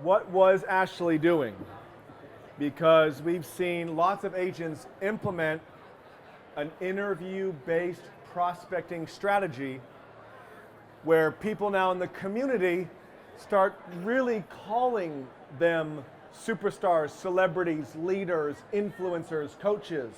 What was Ashley doing? Because we've seen lots of agents implement an interview-based prospecting strategy where people now in the community start really calling them superstars, celebrities, leaders, influencers, coaches.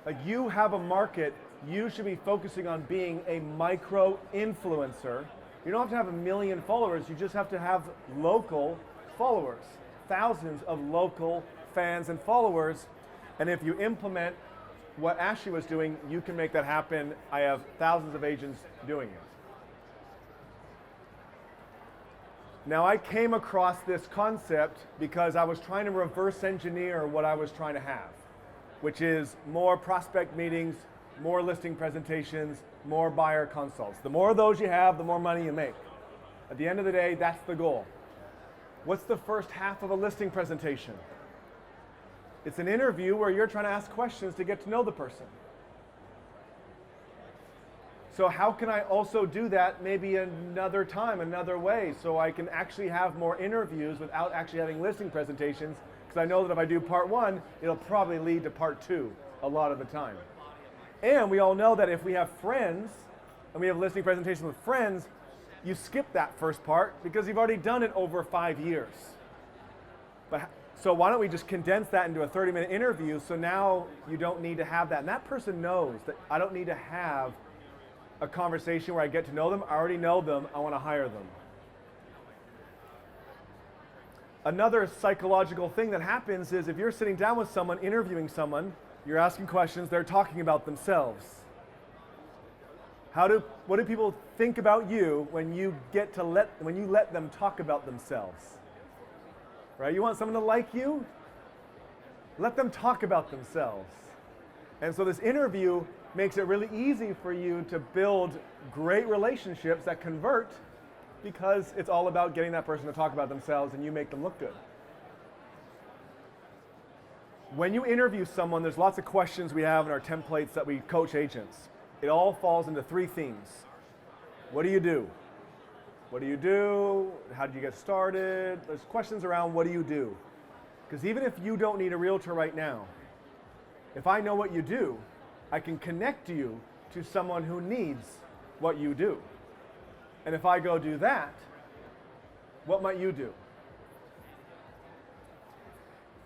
Like, you have a market, you should be focusing on being a micro influencer. You don't have to have 1 million followers, you just have to have local followers. Thousands of local fans and followers. And if you implement what Ashley was doing, you can make that happen. I have thousands of agents doing it. Now, I came across this concept because I was trying to reverse engineer what I was trying to have, which is more prospect meetings, more listing presentations, more buyer consults. The more of those you have, the more money you make. At the end of the day, that's the goal. What's the first half of a listing presentation? It's an interview where you're trying to ask questions to get to know the person. So how can I also do that maybe another time, another way, so I can actually have more interviews without actually having listing presentations? Because I know that if I do part 1, it'll probably lead to part 2 a lot of the time. And we all know that if we have friends, and we have listing presentations with friends, you skip that first part because you've already done it over 5 years. So why don't we just condense that into a 30-minute interview, so now you don't need to have that. And that person knows that I don't need to have a conversation where I get to know them. I already know them, I want to hire them. Another psychological thing that happens is if you're sitting down with someone, interviewing someone, you're asking questions, they're talking about themselves. What do people think about you when you let them talk about themselves? Right? You want someone to like you? Let them talk about themselves. And so this interview makes it really easy for you to build great relationships that convert, because it's all about getting that person to talk about themselves and you make them look good. When you interview someone, there's lots of questions we have in our templates that we coach agents. It all falls into 3 themes. What do you do? What do you do? How did you get started? There's questions around what do you do? Because even if you don't need a realtor right now, if I know what you do, I can connect you to someone who needs what you do. And if I go do that, what might you do?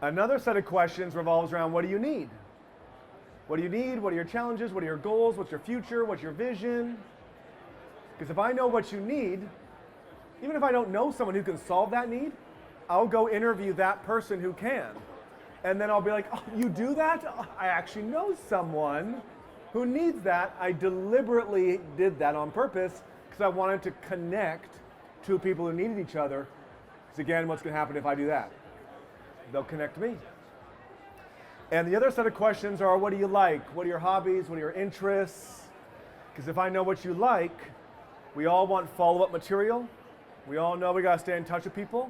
Another set of questions revolves around what do you need? What do you need? What are your challenges? What are your goals? What's your future? What's your vision? Because if I know what you need, even if I don't know someone who can solve that need, I'll go interview that person who can. And then I'll be like, oh, you do that? Oh, I actually know someone who needs that. I deliberately did that on purpose because I wanted to connect two people who needed each other. Because again, what's going to happen if I do that? They'll connect me. And the other set of questions are, what do you like? What are your hobbies? What are your interests? Because if I know what you like, we all want follow-up material. We all know we got to stay in touch with people.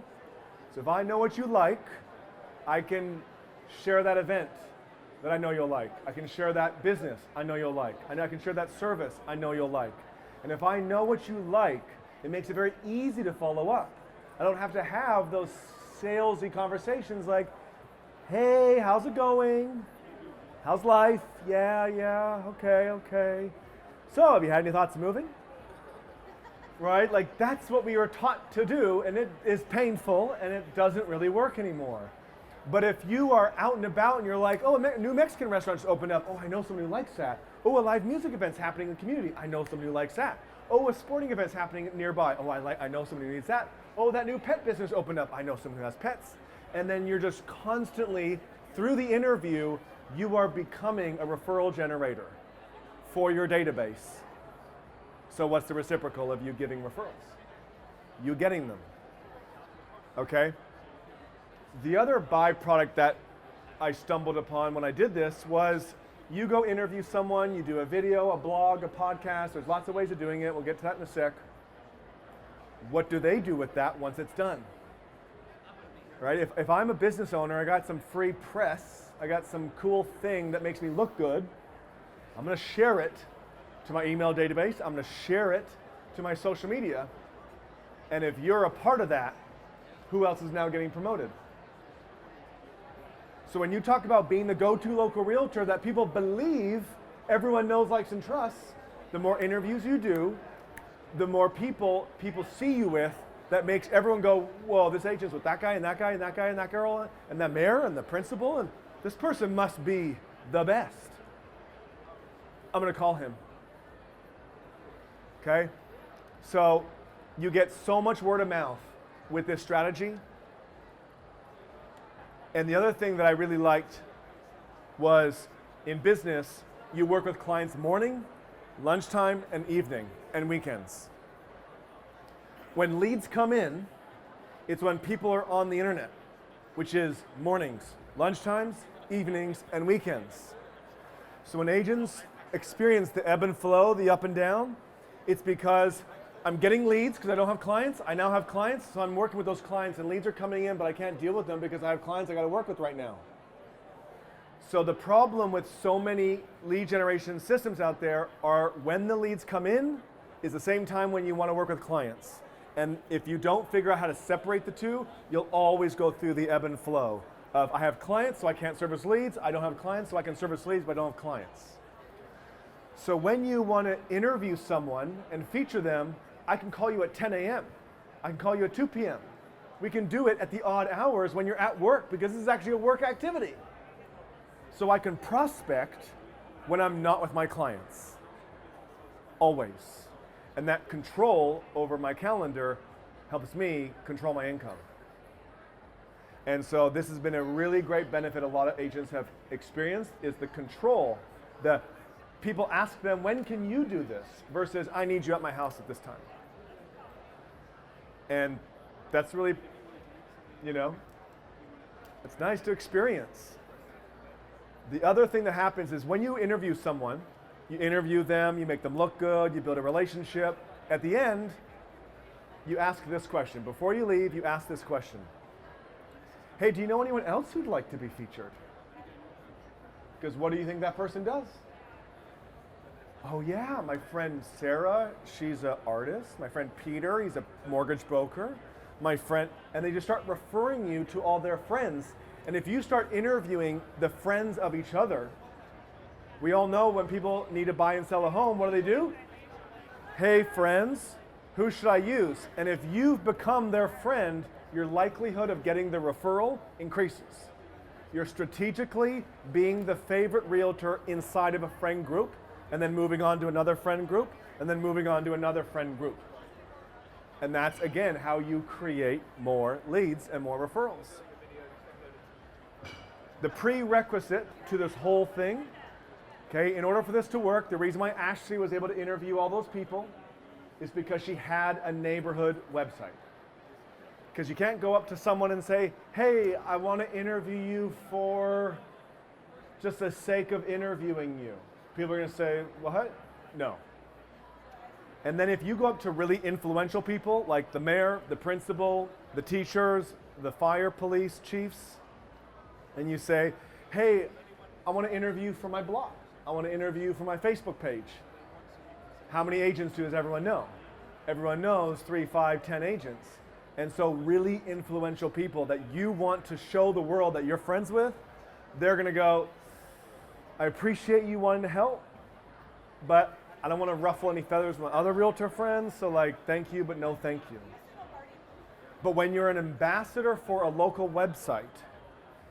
So if I know what you like, I can share that event that I know you'll like. I can share that business I know you'll like. I can share that service I know you'll like. And if I know what you like, it makes it very easy to follow up. I don't have to have those salesy conversations like, hey, how's it going? How's life? Yeah, okay. So, have you had any thoughts of moving? Right? Like, that's what we were taught to do, and it is painful, and it doesn't really work anymore. But if you are out and about and you're like, oh, a new Mexican restaurant just opened up. Oh, I know somebody who likes that. Oh, a live music event's happening in the community. I know somebody who likes that. Oh, a sporting event's happening nearby. Oh, I know somebody who needs that. Oh, that new pet business opened up. I know someone who has pets. And then you're just constantly, through the interview, you are becoming a referral generator for your database. So what's the reciprocal of you giving referrals? You getting them. Okay? The other byproduct that I stumbled upon when I did this was you go interview someone, you do a video, a blog, a podcast. There's lots of ways of doing it. We'll get to that in a sec. What do they do with that once it's done? Right? If I'm a business owner, I got some free press, I got some cool thing that makes me look good, I'm going to share it to my email database, I'm going to share it to my social media, and if you're a part of that, who else is now getting promoted? So when you talk about being the go-to local realtor that people believe everyone knows, likes, and trusts, the more interviews you do, the more people see you with, that makes everyone go, whoa, this agent's with that guy and that guy and that guy and that girl and that mayor and the principal, and this person must be the best. I'm gonna call him. Okay? So you get so much word of mouth with this strategy. And the other thing that I really liked was, in business, you work with clients morning, lunchtime, and evening, and weekends. When leads come in, it's when people are on the internet, which is mornings, lunchtimes, evenings, and weekends. So when agents experience the ebb and flow, the up and down, it's because I'm getting leads because I don't have clients. I now have clients, so I'm working with those clients, and leads are coming in, but I can't deal with them because I have clients I got to work with right now. So the problem with so many lead generation systems out there are, when the leads come in is the same time when you want to work with clients. And if you don't figure out how to separate the two, you'll always go through the ebb and flow of, I have clients, so I can't service leads. I don't have clients, so I can service leads, but I don't have clients. So when you want to interview someone and feature them, I can call you at 10 a.m. I can call you at 2 p.m. We can do it at the odd hours when you're at work, because this is actually a work activity. So I can prospect when I'm not with my clients, always. And that control over my calendar helps me control my income. And so this has been a really great benefit a lot of agents have experienced, is the control. The people ask them, when can you do this? Versus, I need you at my house at this time. And that's really, it's nice to experience. The other thing that happens is, when you interview someone, you interview them, you make them look good, you build a relationship. At the end, you ask this question. Before you leave, you ask this question. Hey, do you know anyone else who'd like to be featured? Because what do you think that person does? Oh yeah, my friend Sarah, she's an artist. My friend Peter, he's a mortgage broker. My friend, and they just start referring you to all their friends. And if you start interviewing the friends of each other, we all know when people need to buy and sell a home, what do? Hey friends, who should I use? And if you've become their friend, your likelihood of getting the referral increases. You're strategically being the favorite realtor inside of a friend group, and then moving on to another friend group, and then moving on to another friend group. And that's, again, how you create more leads and more referrals. The prerequisite to this whole thing, okay, in order for this to work, the reason why Ashley was able to interview all those people is because she had a neighborhood website. Because you can't go up to someone and say, hey, I want to interview you for just the sake of interviewing you. People are going to say, what? No. And then if you go up to really influential people, like the mayor, the principal, the teachers, the fire police chiefs, and you say, hey, I want to interview for my blog. I want to interview for my Facebook page. How many agents does everyone know? Everyone knows 3, 5, 10 agents. And so really influential people that you want to show the world that you're friends with, they're going to go, I appreciate you wanting to help, but I don't want to ruffle any feathers with my other realtor friends, so thank you, but no thank you. But when you're an ambassador for a local website,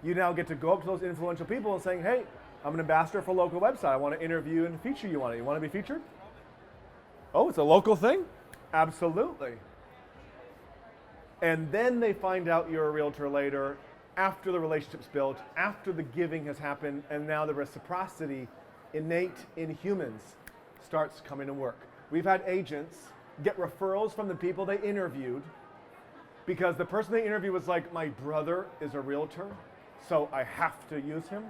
you now get to go up to those influential people and saying, hey, I'm an ambassador for a local website. I want to interview and feature you on it. You want to be featured? Oh, it's a local thing? Absolutely. And then they find out you're a realtor later, after the relationship's built, after the giving has happened, and now the reciprocity innate in humans starts coming to work. We've had agents get referrals from the people they interviewed because the person they interviewed was like, my brother is a realtor, so I have to use him,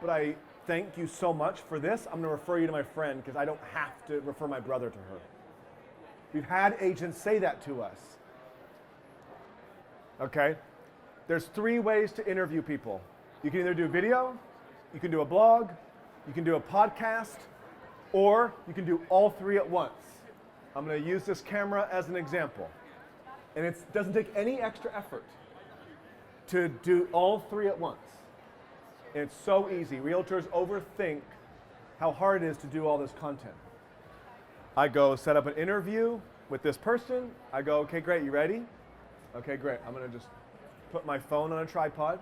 but I thank you so much for this. I'm going to refer you to my friend because I don't have to refer my brother to her. We've had agents say that to us. Okay? There's 3 ways to interview people. You can either do video, you can do a blog, you can do a podcast, or you can do all 3 at once. I'm going to use this camera as an example. And it doesn't take any extra effort. to do all three at once. And it's so easy. Realtors overthink how hard it is to do all this content. I go set up an interview with this person. I go, okay, great, you ready? Okay, great. I'm gonna just put my phone on a tripod.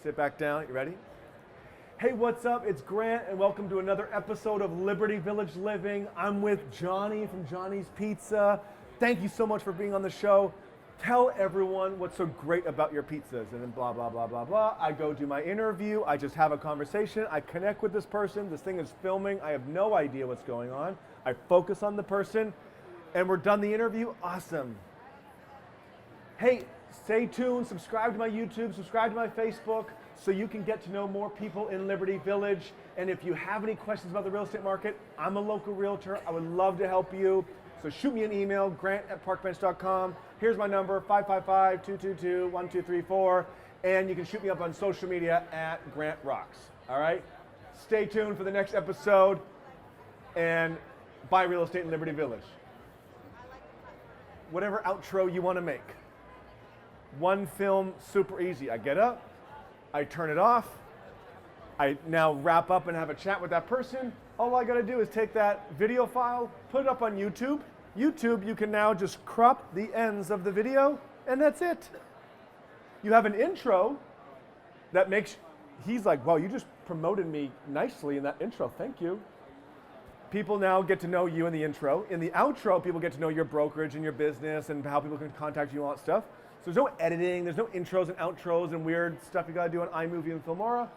Sit back down, you ready? Hey, what's up? It's Grant, and welcome to another episode of Liberty Village Living. I'm with Johnny from Johnny's Pizza. Thank you so much for being on the show. Tell everyone what's so great about your pizzas, and then blah, blah, blah, blah, blah. I go do my interview. I just have a conversation. I connect with this person. This thing is filming. I have no idea what's going on. I focus on the person, and we're done the interview. Awesome. Hey, stay tuned. Subscribe to my YouTube. Subscribe to my Facebook so you can get to know more people in Liberty Village. And if you have any questions about the real estate market, I'm a local realtor. I would love to help you. So shoot me an email, grant@parkbench.com. Here's my number, 555-222-1234. And you can shoot me up on social media @GrantRocks. All right? Stay tuned for the next episode and buy real estate in Liberty Village. Whatever outro you want to make. One film, super easy. I get up, I turn it off, I now wrap up and have a chat with that person. All I gotta do is take that video file, put it up on YouTube. YouTube, you can now just crop the ends of the video, and that's it. You have an intro that makes, he's like, wow, you just promoted me nicely in that intro, thank you. People now get to know you in the intro. In the outro, people get to know your brokerage and your business and how people can contact you and all that stuff. So there's no editing, there's no intros and outros and weird stuff you gotta do on iMovie and Filmora.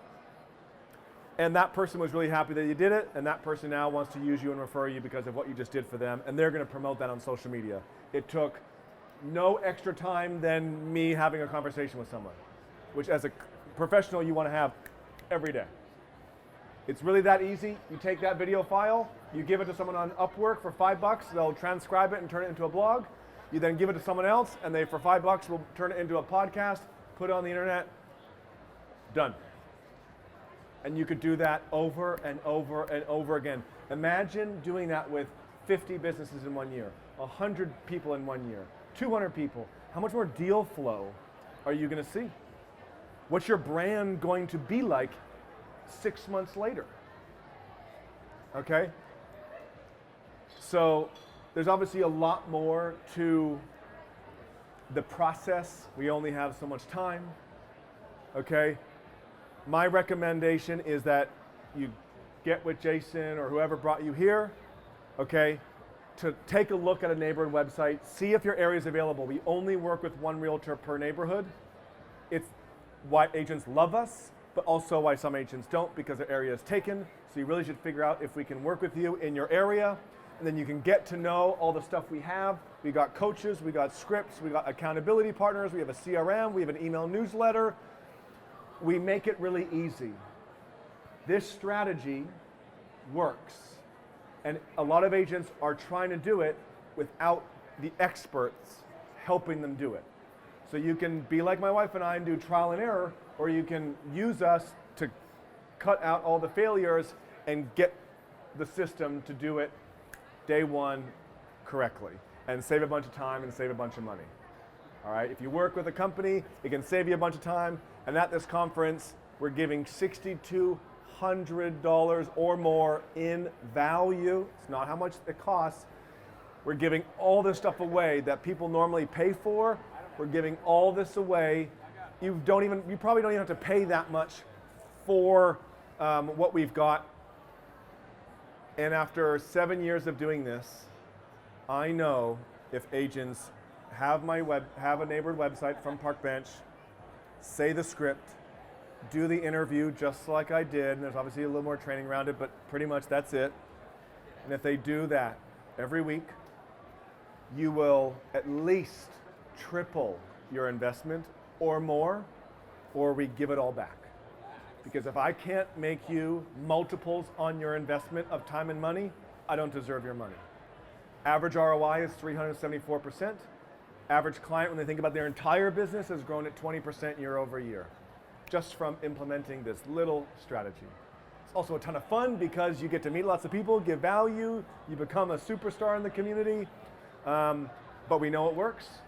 And that person was really happy that you did it, and that person now wants to use you and refer you because of what you just did for them, and they're gonna promote that on social media. It took no extra time than me having a conversation with someone, which as a professional you wanna have every day. It's really that easy. You take that video file, you give it to someone on Upwork for $5, they'll transcribe it and turn it into a blog. You then give it to someone else, and they, for $5, will turn it into a podcast, put it on the internet, done. And you could do that over and over and over again. Imagine doing that with 50 businesses in 1 year, 100 people in 1 year, 200 people. How much more deal flow are you gonna see? What's your brand going to be like 6 months later? Okay? So there's obviously a lot more to the process. We only have so much time, okay? My recommendation is that you get with Jason or whoever brought you here, okay, to take a look at a neighborhood website, see if your area is available. We only work with one realtor per neighborhood. It's why agents love us, but also why some agents don't, because their area is taken. So you really should figure out if we can work with you in your area, and then you can get to know all the stuff we have. We got coaches, we got scripts, we got accountability partners, we have a CRM, we have an email newsletter. We make it really easy. This strategy works. And a lot of agents are trying to do it without the experts helping them do it. So you can be like my wife and I and do trial and error, or you can use us to cut out all the failures and get the system to do it day one correctly and save a bunch of time and save a bunch of money. All right, if you work with a company, it can save you a bunch of time. And at this conference, we're giving $6,200 or more in value. It's not how much it costs. We're giving all this stuff away that people normally pay for. We're giving all this away. You probably don't even have to pay that much for what we've got. And after 7 years of doing this, I know if agents have a neighborhood website from Parkbench, say the script, do the interview just like I did, and there's obviously a little more training around it, but pretty much that's it. And if they do that every week, you will at least triple your investment or more, or we give it all back. Because if I can't make you multiples on your investment of time and money, I don't deserve your money. Average ROI is 374%. Average client, when they think about their entire business, has grown at 20% year over year, just from implementing this little strategy. It's also a ton of fun because you get to meet lots of people, give value, you become a superstar in the community, but we know it works.